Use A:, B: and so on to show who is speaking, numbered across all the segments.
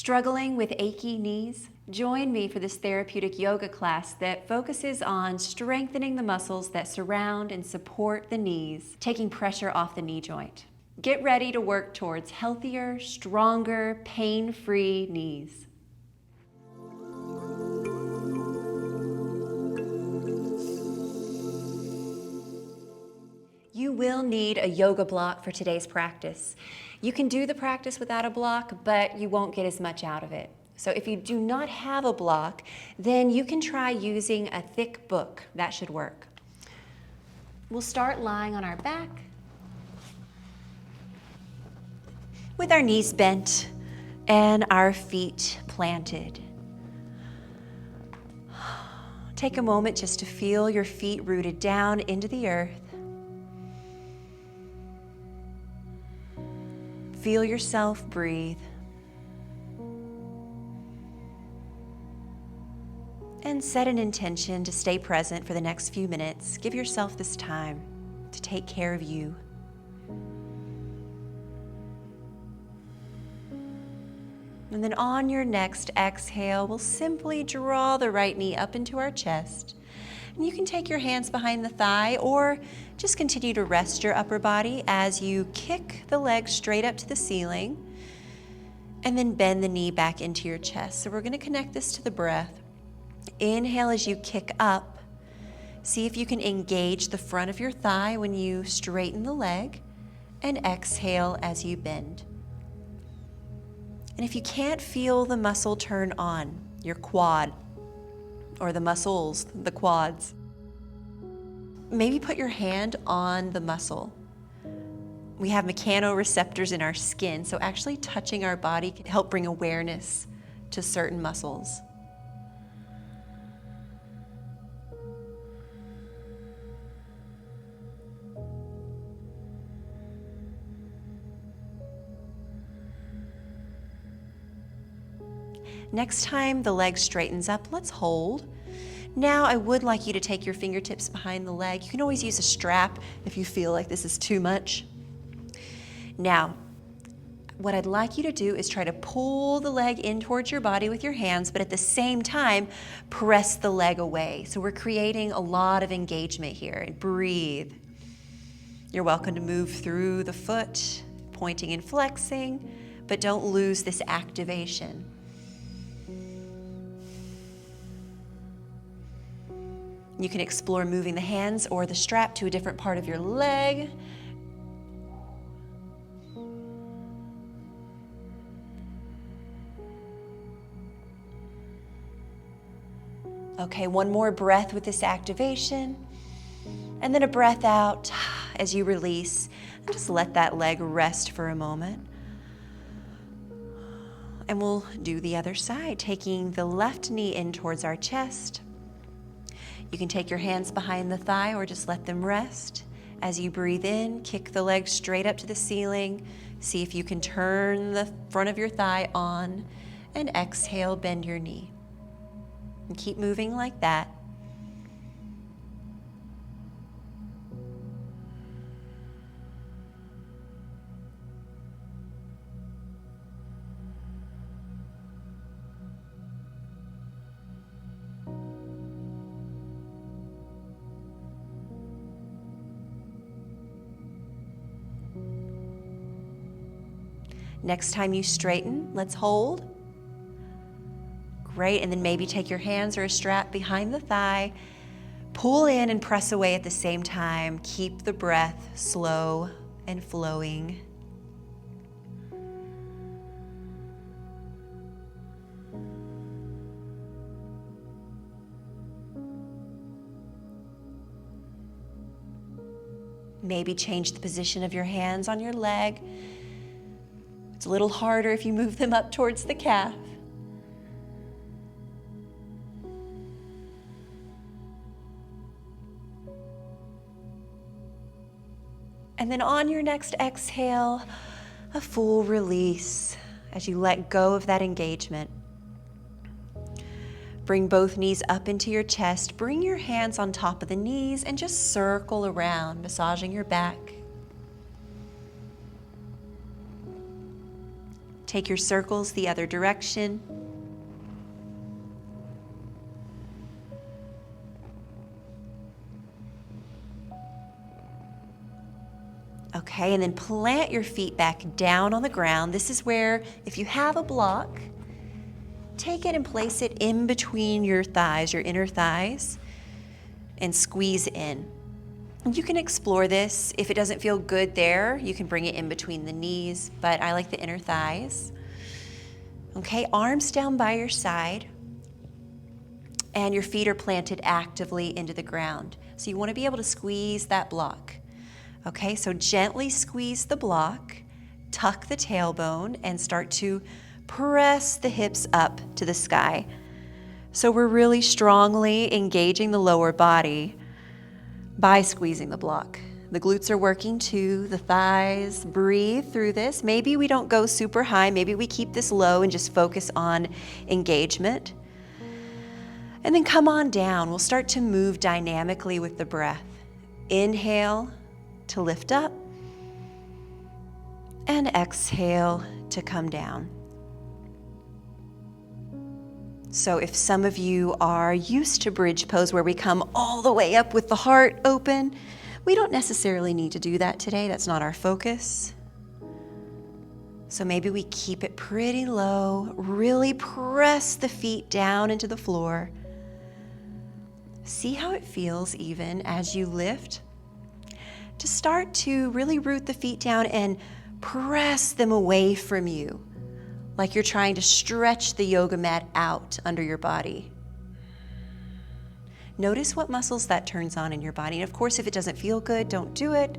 A: Struggling with achy knees? Join me for this therapeutic yoga class that focuses on strengthening the muscles that surround and support the knees, taking pressure off the knee joint. Get ready to work towards healthier, stronger, pain-free knees. You will need a yoga block for today's practice. You can do the practice without a block, but you won't get as much out of it. So if you do not have a block, then you can try using a thick book. That should work. We'll start lying on our back with our knees bent and our feet planted. Take a moment just to feel your feet rooted down into the earth. Feel yourself breathe. And set an intention to stay present for the next few minutes. Give yourself this time to take care of you. And then on your next exhale, we'll simply draw the right knee up into our chest. And you can take your hands behind the thigh or just continue to rest your upper body as you kick the leg straight up to the ceiling and then bend the knee back into your chest. So we're going to connect this to the breath. Inhale as you kick up. See if you can engage the front of your thigh when you straighten the leg, and exhale as you bend. And if you can't feel the muscle turn on, your quad, or the muscles, the quads, maybe put your hand on the muscle. We have mechanoreceptors in our skin, so actually touching our body can help bring awareness to certain muscles. Next time the leg straightens up, let's hold. Now I would like you to take your fingertips behind the leg. You can always use a strap if you feel like this is too much. Now, what I'd like you to do is try to pull the leg in towards your body with your hands, but at the same time, press the leg away. So we're creating a lot of engagement here. And breathe. You're welcome to move through the foot, pointing and flexing, but don't lose this activation. You can explore moving the hands or the strap to a different part of your leg. Okay, one more breath with this activation. And then a breath out as you release. And just let that leg rest for a moment. And we'll do the other side, taking the left knee in towards our chest. You can take your hands behind the thigh or just let them rest. As you breathe in, kick the leg straight up to the ceiling. See if you can turn the front of your thigh on, and exhale, bend your knee. And keep moving like that. Next time you straighten, let's hold. Great, and then maybe take your hands or a strap behind the thigh, pull in and press away at the same time. Keep the breath slow and flowing. Maybe change the position of your hands on your leg. It's a little harder if you move them up towards the calf. And then on your next exhale, a full release as you let go of that engagement. Bring both knees up into your chest. Bring your hands on top of the knees and just circle around, massaging your back. Take your circles the other direction. Okay, and then plant your feet back down on the ground. This is where, if you have a block, take it and place it in between your thighs, your inner thighs, and squeeze in. You can explore this. If it doesn't feel good there, you can bring it in between the knees, but I like the inner thighs. Okay, arms down by your side, and your feet are planted actively into the ground. So you want to be able to squeeze that block. Okay, so gently squeeze the block, tuck the tailbone, and start to press the hips up to the sky. So we're really strongly engaging the lower body by squeezing the block. The glutes are working too, the thighs. Breathe through this. Maybe we don't go super high. Maybe we keep this low and just focus on engagement. And then come on down. We'll start to move dynamically with the breath. Inhale to lift up, and exhale to come down. So if some of you are used to bridge pose where we come all the way up with the heart open, we don't necessarily need to do that today. That's not our focus. So maybe we keep it pretty low, really press the feet down into the floor. See how it feels even as you lift. To start to really root the feet down and press them away from you, like you're trying to stretch the yoga mat out under your body. Notice what muscles that turns on in your body. And of course, if it doesn't feel good, don't do it.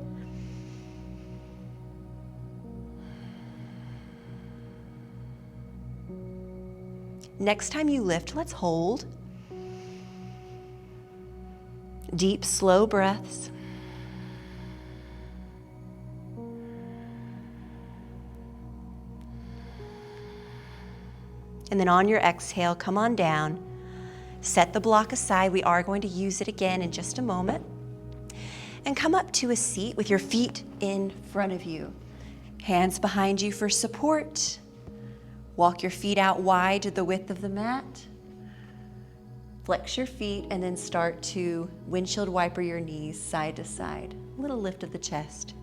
A: Next time you lift, let's hold. Deep, slow breaths. And then on your exhale, come on down. Set the block aside. We are going to use it again in just a moment. And come up to a seat with your feet in front of you. Hands behind you for support. Walk your feet out wide to the width of the mat. Flex your feet and then start to windshield wiper your knees side to side. A little lift of the chest.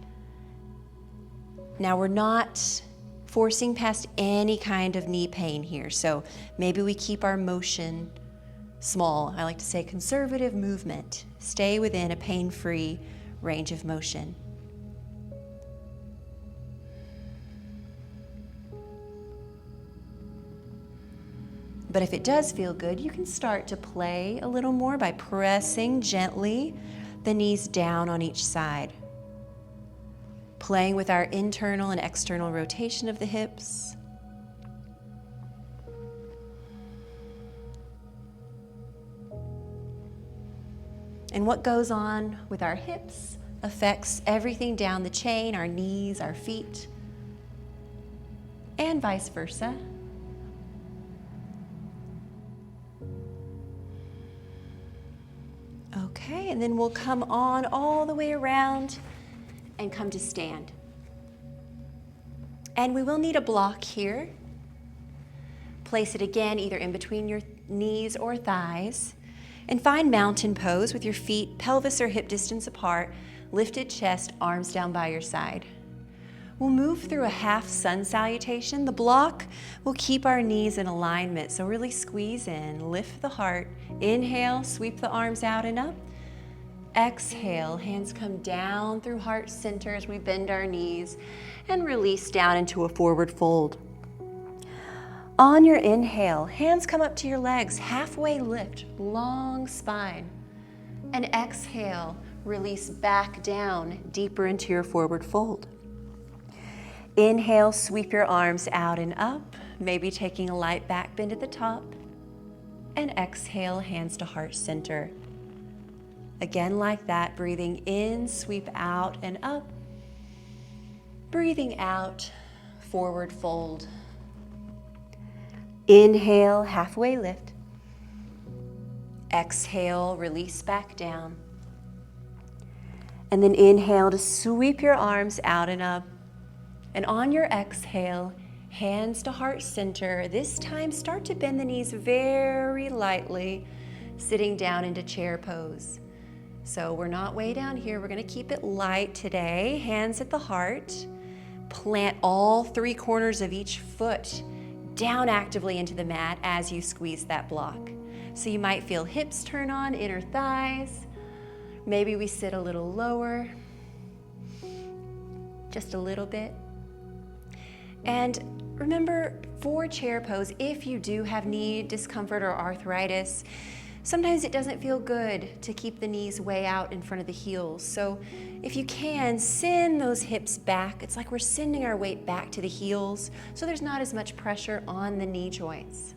A: Now we're not forcing past any kind of knee pain here. So maybe we keep our motion small. I like to say conservative movement. Stay within a pain-free range of motion. But if it does feel good, you can start to play a little more by pressing gently the knees down on each side. Playing with our internal and external rotation of the hips. And what goes on with our hips affects everything down the chain, our knees, our feet, and vice versa. Okay, and then we'll come on all the way around and come to stand. And we will need a block here. Place it again either in between your knees or thighs. And find mountain pose with your feet pelvis or hip distance apart, lifted chest, arms down by your side. We'll move through a half sun salutation. The block will keep our knees in alignment, so really squeeze in, lift the heart. Inhale, sweep the arms out and up. Exhale, hands come down through heart center as we bend our knees and release down into a forward fold. On your inhale, hands come up to your legs, halfway lift, long spine. And exhale, release back down, deeper into your forward fold. Inhale, sweep your arms out and up, maybe taking a light back bend at the top. And exhale, hands to heart center. Again, like that, breathing in, sweep out and up. Breathing out, forward fold. Inhale, halfway lift. Exhale, release back down. And then inhale to sweep your arms out and up. And on your exhale, Hands to heart center. This time, start to bend the knees very lightly, sitting down into chair pose. So we're not way down here. We're going to keep it light today. Hands at the heart. Plant all 3 corners of each foot down actively into the mat as you squeeze that block. So you might feel hips turn on, inner thighs. Maybe we sit a little lower, just a little bit. And remember, for chair pose, if you do have knee discomfort or arthritis, sometimes it doesn't feel good to keep the knees way out in front of the heels. So if you can, send those hips back. It's like we're sending our weight back to the heels, so there's not as much pressure on the knee joints.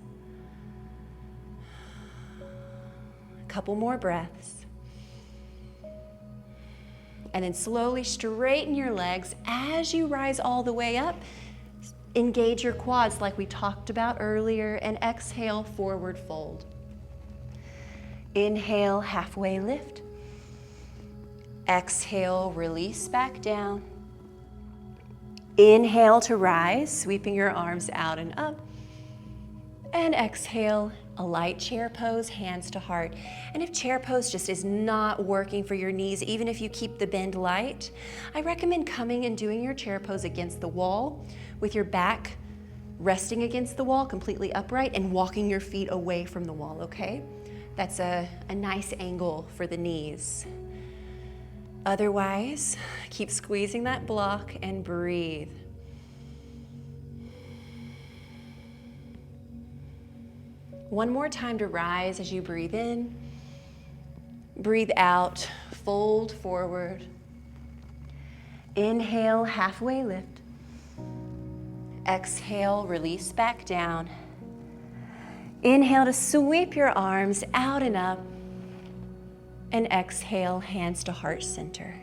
A: A couple more breaths. And then slowly straighten your legs as you rise all the way up. Engage your quads like we talked about earlier, and exhale, forward fold. Inhale, halfway lift. Exhale, release back down. Inhale to rise, sweeping your arms out and up. And exhale, a light chair pose, hands to heart. And if chair pose just is not working for your knees, even if you keep the bend light, I recommend coming and doing your chair pose against the wall with your back resting against the wall, completely upright, and walking your feet away from the wall, okay? That's a nice angle for the knees. Otherwise, keep squeezing that block and breathe. One more time to rise as you breathe in. Breathe out, fold forward. Inhale, halfway lift. Exhale, release back down. Inhale to sweep your arms out and up. And exhale, hands to heart center.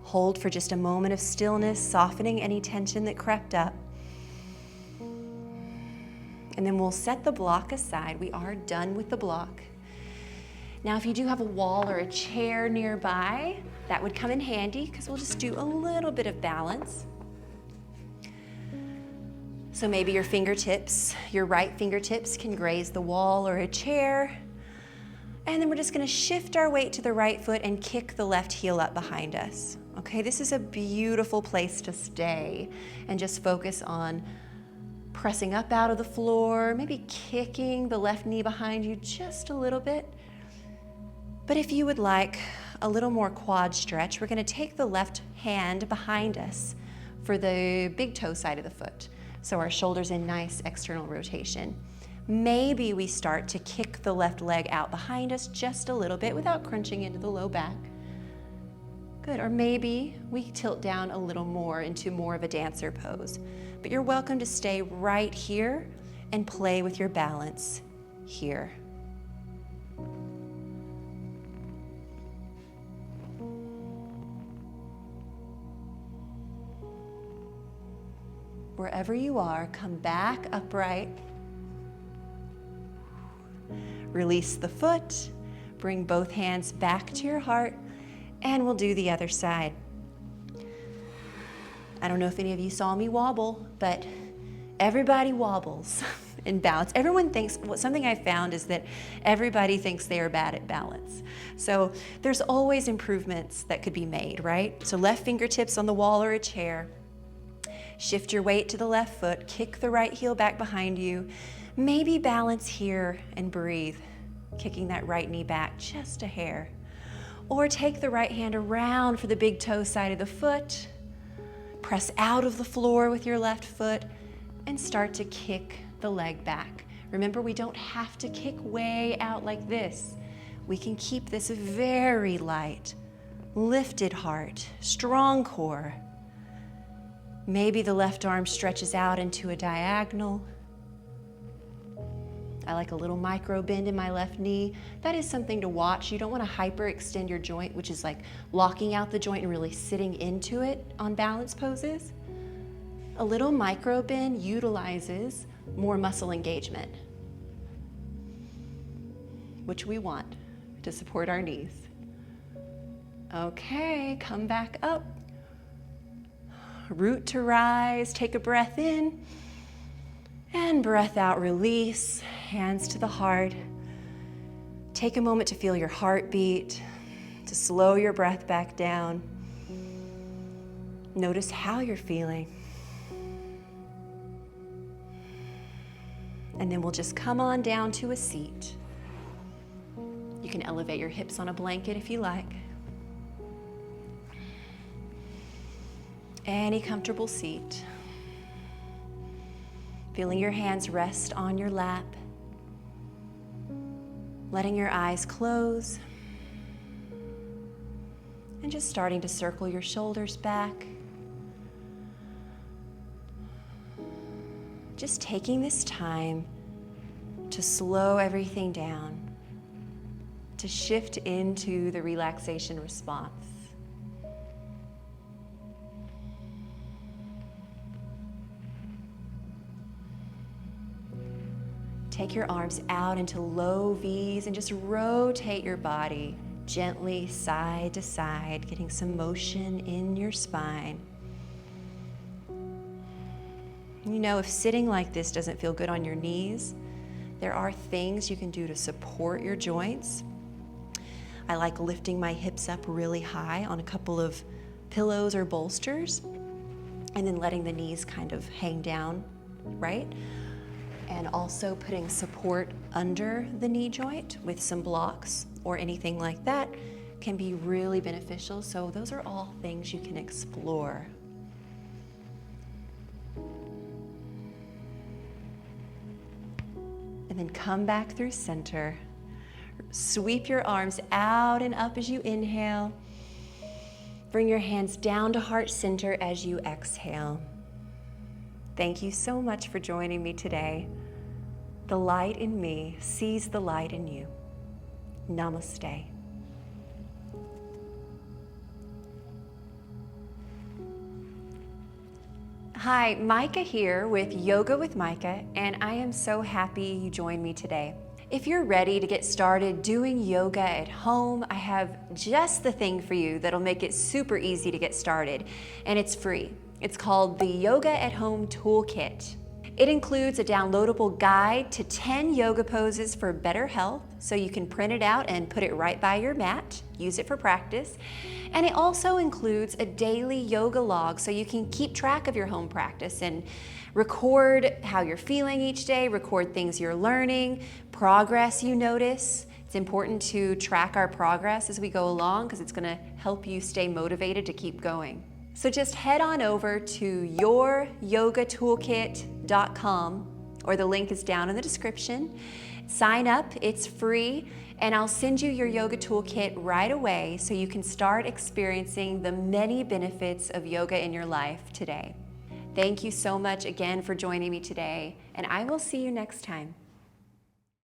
A: Hold for just a moment of stillness, softening any tension that crept up. And then we'll set the block aside. We are done with the block. Now, if you do have a wall or a chair nearby, that would come in handy because we'll just do a little bit of balance. So maybe your fingertips, your right fingertips can graze the wall or a chair. And then we're just going to shift our weight to the right foot and kick the left heel up behind us. Okay, this is a beautiful place to stay and just focus on pressing up out of the floor, maybe kicking the left knee behind you just a little bit. But if you would like a little more quad stretch, we're going to take the left hand behind us for the big toe side of the foot. So our shoulders in nice external rotation. Maybe we start to kick the left leg out behind us just a little bit without crunching into the low back. Good, or maybe we tilt down a little more into more of a dancer pose. But you're welcome to stay right here and play with your balance here. Wherever you are, come back upright. Release the foot, bring both hands back to your heart, and we'll do the other side. I don't know if any of you saw me wobble, but everybody wobbles in balance. Everyone thinks, something I found is that everybody thinks they are bad at balance. So there's always improvements that could be made, right? So left fingertips on the wall or a chair. Shift your weight to the left foot, kick the right heel back behind you. Maybe balance here and breathe, kicking that right knee back just a hair. Or take the right hand around for the big toe side of the foot. Press out of the floor with your left foot and start to kick the leg back. Remember, we don't have to kick way out like this. We can keep this very light, lifted heart, strong core. Maybe the left arm stretches out into a diagonal. I like a little micro bend in my left knee. That is something to watch. You don't want to hyperextend your joint, which is like locking out the joint and really sitting into it on balance poses. A little micro bend utilizes more muscle engagement, which we want to support our knees. Okay, come back up. root to rise. Take a breath in and breath out, release. Hands to the heart. Take a moment to feel your heartbeat, to slow your breath back down. Notice how you're feeling. And then we'll just come on down to a seat. You can elevate your hips on a blanket if you like. Any comfortable seat. Feeling your hands rest on your lap. Letting your eyes close. And just starting to circle your shoulders back. Just taking this time to slow everything down, to shift into the relaxation response. Take your arms out into low V's and just rotate your body gently side to side, getting some motion in your spine. You know, if sitting like this doesn't feel good on your knees, there are things you can do to support your joints. I like lifting my hips up really high on a couple of pillows or bolsters, and then letting the knees kind of hang down, right? And also putting support under the knee joint with some blocks or anything like that can be really beneficial. So those are all things you can explore. And then come back through center. Sweep your arms out and up as you inhale. Bring your hands down to heart center as you exhale. Thank you so much for joining me today. The light in me sees the light in you. Namaste. Hi, Mikah here with Yoga with Mikah, and I am so happy you joined me today. If you're ready to get started doing yoga at home, I have just the thing for you that'll make it super easy to get started, and it's free. It's called the Yoga at Home Toolkit. It includes a downloadable guide to 10 yoga poses for better health, so you can print it out and put it right by your mat, use it for practice. And it also includes a daily yoga log, so you can keep track of your home practice and record how you're feeling each day, record things you're learning, progress you notice. It's important to track our progress as we go along because it's going to help you stay motivated to keep going. So just head on over to youryogatoolkit.com, or the link is down in the description. Sign up, it's free, and I'll send you your yoga toolkit right away so you can start experiencing the many benefits of yoga in your life today. Thank you so much again for joining me today, and I will see you next time.